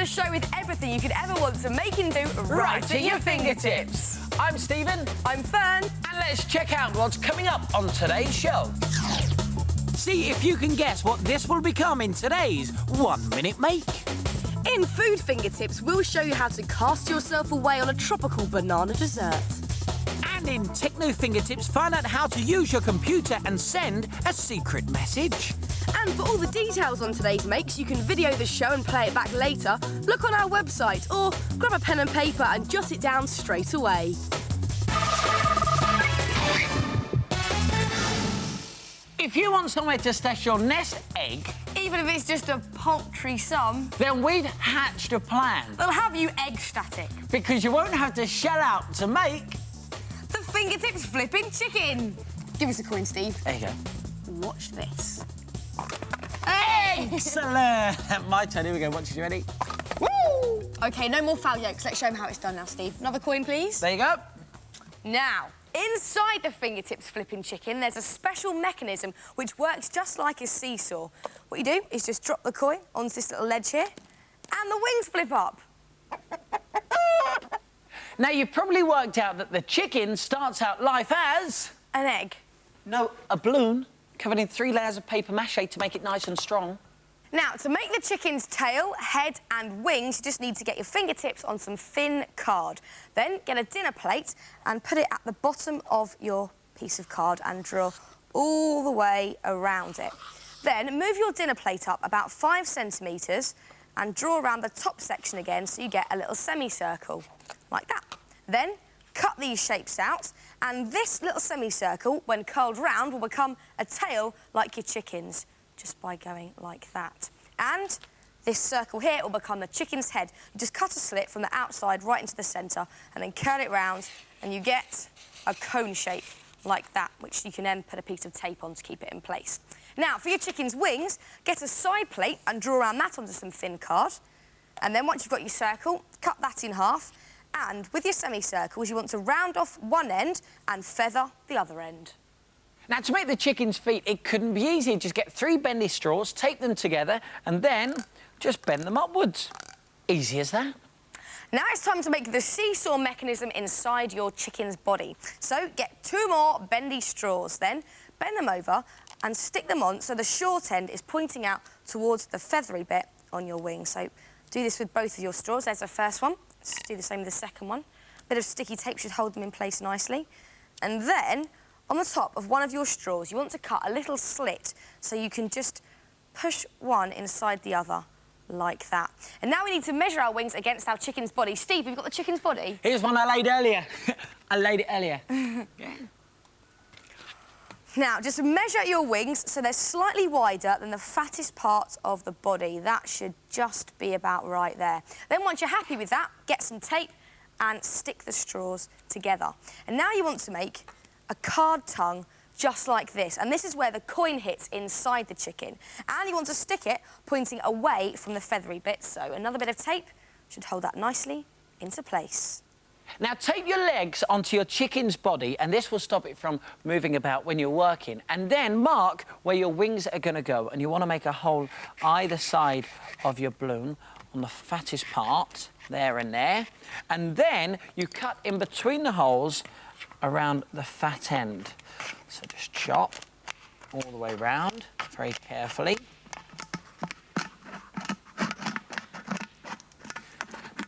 Show with everything you could ever want to make and do right at your fingertips. I'm Stephen. I'm Fern. And let's check out what's coming up on today's show. See if you can guess what this will become in today's 1 Minute Make. In Food Fingertips, we'll show you how to cast yourself away on a tropical banana dessert. And in Techno Fingertips, find out how to use your computer and send a secret message. And for all the details on today's makes, you can video the show and play it back later, look on our website, or grab a pen and paper and jot it down straight away. If you want somewhere to stash your nest egg, even if it's just a paltry sum, then we've hatched a plan. They'll have you egg static. Because you won't have to shell out to make... the Fingertips Flipping Chicken. Give us a coin, Steve. There you go. Watch this. Excellent! My turn, here we go. Once you're ready. Woo! OK, no more foul yolks. Let's show them how it's done now, Steve. Another coin, please. There you go. Now, inside the Fingertips Flipping Chicken, there's a special mechanism which works just like a seesaw. What you do is just drop the coin onto this little ledge here, and the wings flip up. Now, you've probably worked out that the chicken starts out life as... an egg. No, a balloon covered in 3 layers of paper mache to make it nice and strong. Now, to make the chicken's tail, head and wings, you just need to get your fingertips on some thin card. Then get a dinner plate and put it at the bottom of your piece of card and draw all the way around it. Then move your dinner plate up about 5 centimetres and draw around the top section again so you get a little semicircle, like that. Then cut these shapes out, and this little semicircle, when curled round, will become a tail like your chicken's, just by going like that. And this circle here will become the chicken's head. You just cut a slit from the outside right into the centre, and then curl it round, and you get a cone shape like that, which you can then put a piece of tape on to keep it in place. Now, for your chicken's wings, get a side plate and draw around that onto some thin card. And then once you've got your circle, cut that in half. And with your semicircles, you want to round off one end and feather the other end. Now, to make the chicken's feet, it couldn't be easy. Just get 3 bendy straws, tape them together, and then just bend them upwards. Easy as that. Now it's time to make the seesaw mechanism inside your chicken's body. So get 2 more bendy straws, then bend them over and stick them on so the short end is pointing out towards the feathery bit on your wing. So do this with both of your straws. There's the first one. Let's do the same with the second one. A bit of sticky tape should hold them in place nicely. And then, on the top of one of your straws, you want to cut a little slit so you can just push one inside the other, like that. And now we need to measure our wings against our chicken's body. Steve, have you got the chicken's body? Here's one I laid earlier. I laid it earlier. Yeah. Now, just measure your wings so they're slightly wider than the fattest part of the body. That should just be about right there. Then once you're happy with that, get some tape and stick the straws together. And now you want to make a card tongue just like this. And this is where the coin hits inside the chicken. And you want to stick it pointing away from the feathery bit. So another bit of tape should hold that nicely into place. Now, tape your legs onto your chicken's body, and this will stop it from moving about when you're working. And then mark where your wings are going to go. And you want to make a hole either side of your balloon on the fattest part, there and there. And then you cut in between the holes around the fat end. So just chop all the way round very carefully.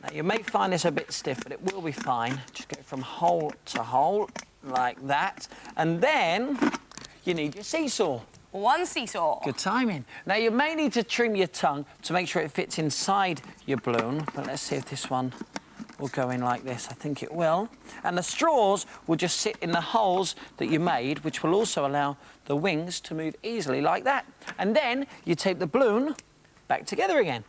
Now, you may find this a bit stiff, but it will be fine. Just go from hole to hole, like that. And then you need your seesaw. One seesaw. Good timing. Now, you may need to trim your tongue to make sure it fits inside your balloon, but let's see if this one will go in like this. I think it will. And the straws will just sit in the holes that you made, which will also allow the wings to move easily like that. And then you tape the balloon back together again.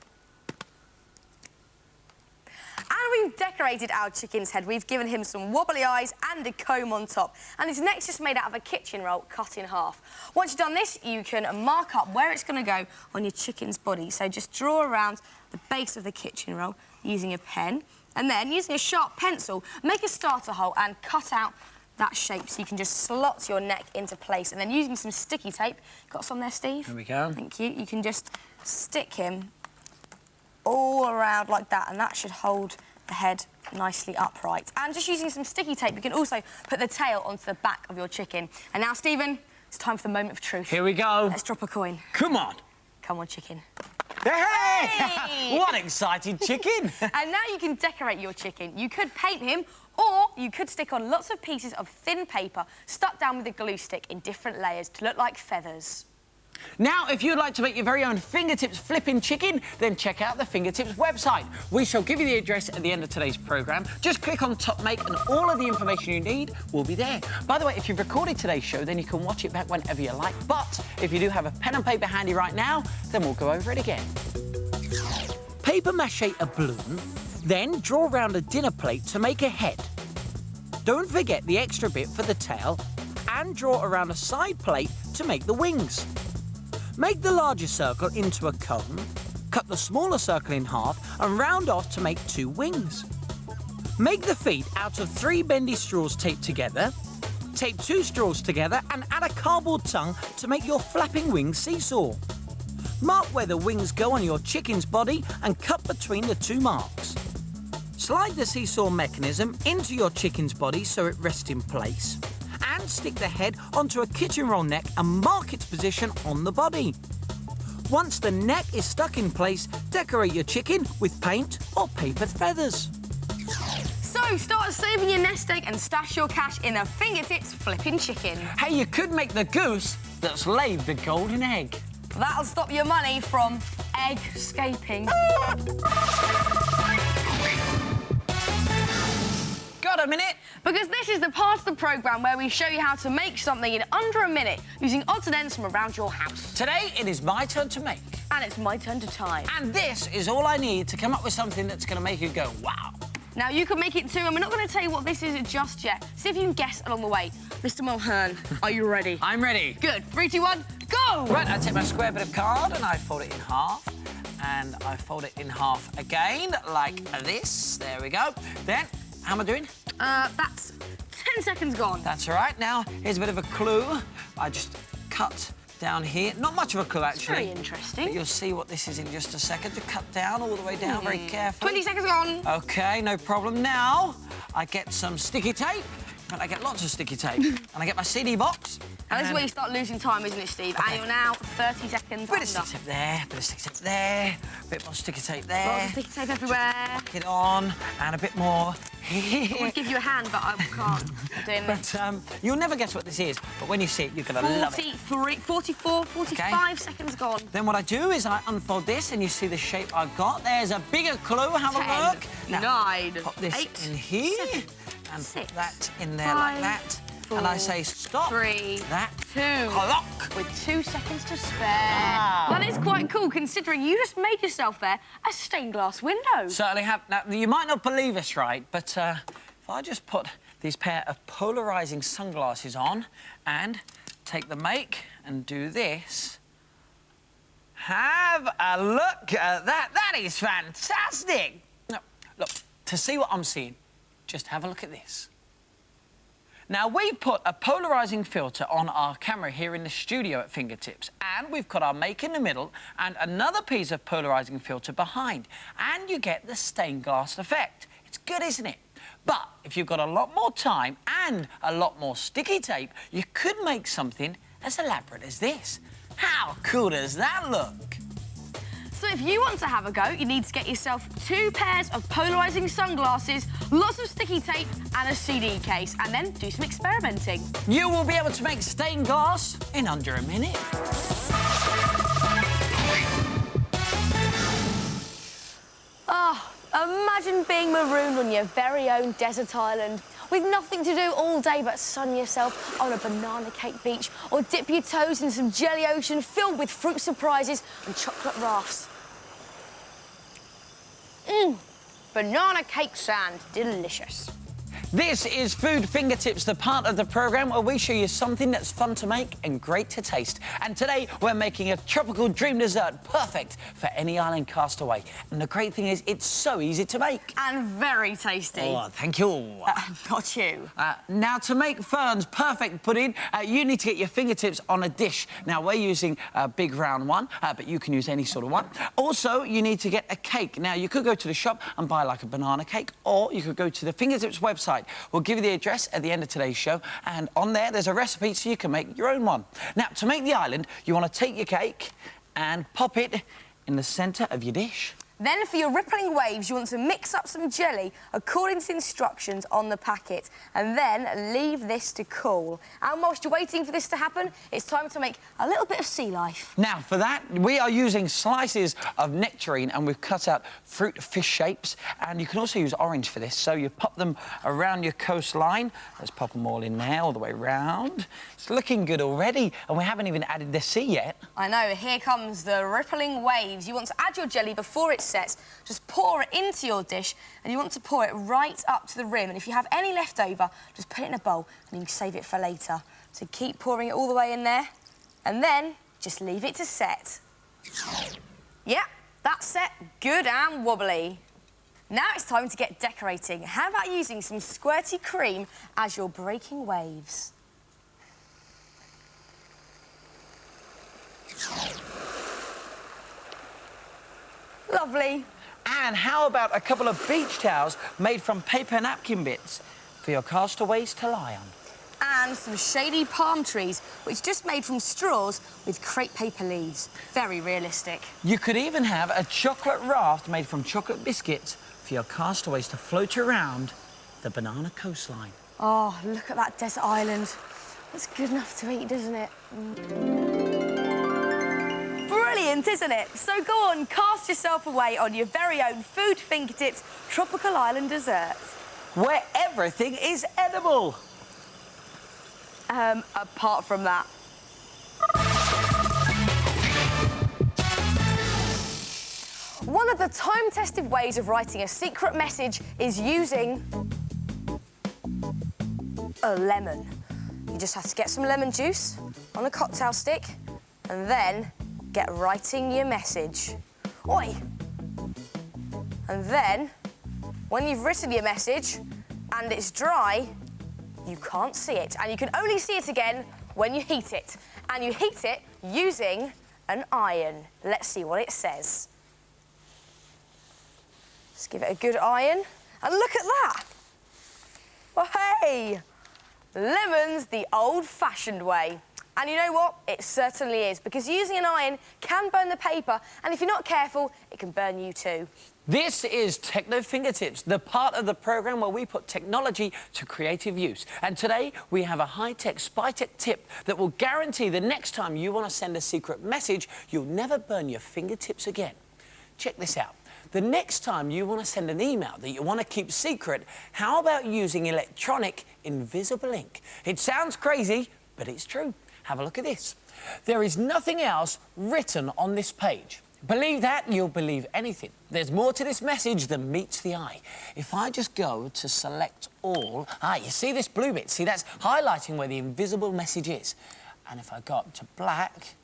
And we've decorated our chicken's head, we've given him some wobbly eyes and a comb on top. And his neck's just made out of a kitchen roll cut in half. Once you've done this, you can mark up where it's going to go on your chicken's body. So just draw around the base of the kitchen roll using a pen. And then, using a sharp pencil, make a starter hole and cut out that shape so you can just slot your neck into place. And then using some sticky tape, got some there, Steve? Here we go. Thank you. You can just stick him all around like that, and that should hold the head nicely upright. And just using some sticky tape, you can also put the tail onto the back of your chicken. And now, Stephen, it's time for the moment of truth. Here we go. Let's drop a coin. Come on. Come on, chicken. Hey! Hey! What excited chicken! And now you can decorate your chicken. You could paint him, or you could stick on lots of pieces of thin paper stuck down with a glue stick in different layers to look like feathers. Now, if you'd like to make your very own fingertips flipping chicken, then check out the Fingertips website. We shall give you the address at the end of today's programme. Just click on Top Make and all of the information you need will be there. By the way, if you've recorded today's show, then you can watch it back whenever you like. But if you do have a pen and paper handy right now, then we'll go over it again. Paper mache a balloon, then draw around a dinner plate to make a head. Don't forget the extra bit for the tail and draw around a side plate to make the wings. Make the larger circle into a cone, cut the smaller circle in half and round off to make 2 wings. Make the feet out of 3 bendy straws taped together, tape 2 straws together and add a cardboard tongue to make your flapping wing seesaw. Mark where the wings go on your chicken's body and cut between the 2 marks. Slide the seesaw mechanism into your chicken's body so it rests in place. And stick the head onto a kitchen roll neck and mark its position on the body. Once the neck is stuck in place, decorate your chicken with paint or paper feathers. So, start saving your nest egg and stash your cash in a Fingertips flipping chicken. Hey, you could make the goose that's laid the golden egg. That'll stop your money from egg-scaping. Got a minute? Because this is the part of the programme where we show you how to make something in under a minute using odds and ends from around your house. Today, it is my turn to make. And it's my turn to time. And this is all I need to come up with something that's going to make you go, wow. Now, you can make it too, and we're not going to tell you what this is just yet. See if you can guess along the way. Mr Mulhern, are you ready? I'm ready. Good. 3, 2, 1, go! Right, I take my square bit of card and I fold it in half. And I fold it in half again, like this. There we go. Then, how am I doing? That's 10 seconds gone. That's all right. Now, here's a bit of a clue. I just cut down here. Not much of a clue, actually. Very interesting. But you'll see what this is in just a second. To cut down all the way down very carefully. 20 seconds gone. OK, no problem. Now, I get some sticky tape. And I get lots of sticky tape. And I get my CD box. And this is where you start losing time, isn't it, Steve? Okay. And you're now 30 seconds Bit of sticky tape there, bit of sticky tape there, a bit more sticky tape there. Lots of sticky tape everywhere. Whack it on, and a bit more here. I would give you a hand, but I can't. I'm doing this. But you'll never guess what this is, but when you see it, you're going to love it. 43, 44, 45 seconds gone. Then what I do is I unfold this, and you see the shape I've got. There's a bigger clue. Have 10, a look. Now, 9, pop this 8, in here, 7, and 6, put that in there 5, like that. 4, and I say stop. 3, that 2, clock. with 2 seconds to spare. Ah. That is quite cool, considering you just made yourself there a stained glass window. Certainly have. Now, you might not believe us, right? But if I just put these pair of polarising sunglasses on and take the make and do this, have a look at that. That is fantastic. Now, look, to see what I'm seeing, just have a look at this. Now, we've put a polarising filter on our camera here in the studio at Fingertips, and we've got our make in the middle and another piece of polarising filter behind, and you get the stained glass effect. It's good, isn't it? But if you've got a lot more time and a lot more sticky tape, you could make something as elaborate as this. How cool does that look? So if you want to have a go, you need to get yourself 2 pairs of polarising sunglasses, lots of sticky tape and a CD case, and then do some experimenting. You will be able to make stained glass in under a minute. Oh, imagine being marooned on your very own desert island with nothing to do all day but sun yourself on a banana cake beach or dip your toes in some jelly ocean filled with fruit surprises and chocolate rafts. banana cake sand. Delicious. This is Food Fingertips, the part of the programme where we show you something that's fun to make and great to taste. And today we're making a tropical dream dessert perfect for any island castaway. And the great thing is it's so easy to make. And very tasty. Oh, thank you. Not you. Now, to make Fern's perfect pudding, you need to get your fingertips on a dish. Now, we're using a big round one, but you can use any sort of one. Also, you need to get a cake. Now, you could go to the shop and buy, like, a banana cake, or you could go to the Fingertips website. We'll give you the address at the end of today's show, and on there, there's a recipe so you can make your own one. Now, to make the island, you want to take your cake and pop it in the centre of your dish. Then for your rippling waves, you want to mix up some jelly according to the instructions on the packet, and then leave this to cool. And whilst you're waiting for this to happen, it's time to make a little bit of sea life. Now, for that, we are using slices of nectarine, and we've cut out fruit fish shapes, and you can also use orange for this. So you pop them around your coastline. Let's pop them all in there, all the way round. It's looking good already, and we haven't even added the sea yet. I know, here comes the rippling waves. You want to add your jelly before it sets. Just pour it into your dish, and you want to pour it right up to the rim. And if you have any left over, just put it in a bowl, and you can save it for later. So keep pouring it all the way in there, and then just leave it to set. Yeah, that's set, good and wobbly. Now it's time to get decorating. How about using some squirty cream as you're breaking waves? Lovely. And how about a couple of beach towels made from paper napkin bits for your castaways to lie on? And some shady palm trees, which just made from straws with crepe paper leaves. Very realistic. You could even have a chocolate raft made from chocolate biscuits for your castaways to float around the banana coastline. Oh, look at that desert island. It's good enough to eat, doesn't it? Brilliant, isn't it? So go on, cast yourself away on your very own Food Fingertips tropical island dessert. Where everything is edible. Apart from that. One of the time-tested ways of writing a secret message is using a lemon. You just have to get some lemon juice on a cocktail stick and then get writing your message. Oi! And then, when you've written your message and it's dry, you can't see it. And you can only see it again when you heat it. And you heat it using an iron. Let's see what it says. Just give it a good iron. And look at that! Well, hey! Lemon's the old-fashioned way. And you know what? It certainly is, because using an iron can burn the paper, and if you're not careful, it can burn you too. This is Techno Fingertips, the part of the programme where we put technology to creative use. And today, we have a high-tech, spy-tech tip that will guarantee the next time you want to send a secret message, you'll never burn your fingertips again. Check this out. The next time you want to send an email that you want to keep secret, how about using electronic invisible ink? It sounds crazy, but it's true. Have a look at this. There is nothing else written on this page. Believe that, you'll believe anything. There's more to this message than meets the eye. If I just go to select all... you see this blue bit? See, that's highlighting where the invisible message is. And if I go up to black,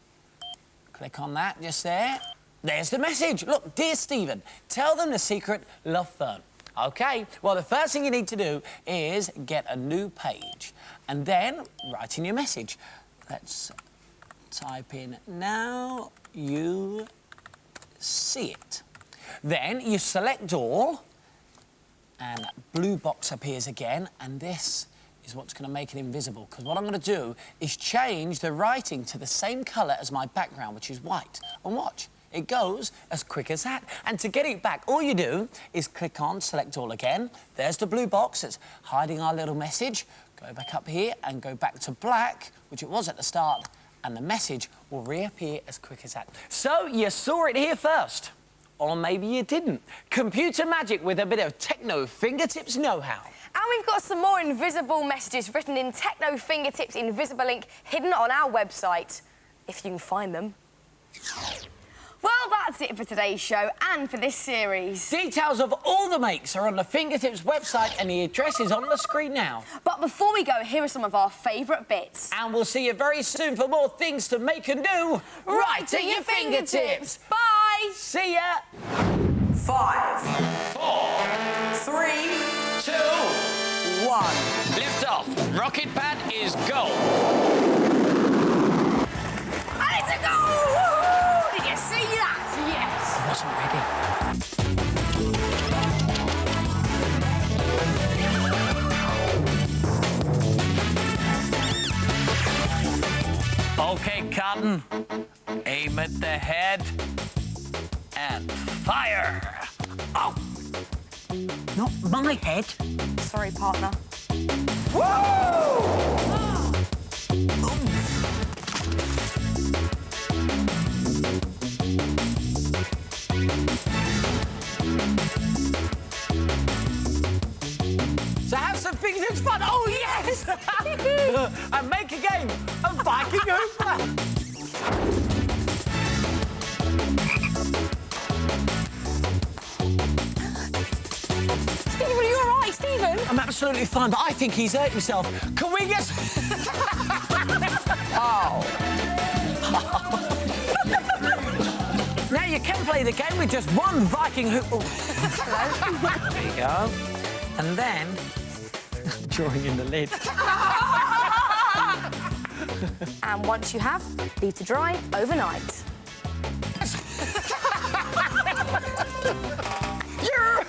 click on that just there, there's the message. Look, dear Stephen, tell them the secret, love Fern. OK, well, the first thing you need to do is get a new page and then write in your message. Let's type in, now you see it. Then you select all, and that blue box appears again, and this is what's going to make it invisible, because what I'm going to do is change the writing to the same colour as my background, which is white. And watch, it goes as quick as that. And to get it back, all you do is click on Select All again. There's the blue box that's hiding our little message. Go back up here and go back to black, which it was at the start, and the message will reappear as quick as that. So you saw it here first, or maybe you didn't. Computer magic with a bit of Techno Fingertips know-how. And we've got some more invisible messages written in Techno Fingertips invisible ink hidden on our website, if you can find them. Well, that's that's it for today's show and for this series. Details of all the makes are on the Fingertips website and the address is on the screen now. But before we go, here are some of our favourite bits. And we'll see you very soon for more things to make and do right at your fingertips. Bye. See ya. 5, 4, 3, 2, 1. lift off. Rocket pad is go. And it's a goal! Woohoo! Did you see that? Yes. Wasn't ready. OK, Cotton. Aim at the head. And fire. Oh! Not my head. Sorry, partner. So have some fingertips fun. Oh, yes! And make a game of Viking Hooper. Stephen, are you all right, Stephen? I'm absolutely fine, but I think he's hurt himself. Can we get... Oh. Now you can play the game with just one Viking hoop. Oh. There you go. And then... drawing in the lid. And once you have, leave to dry overnight. You're a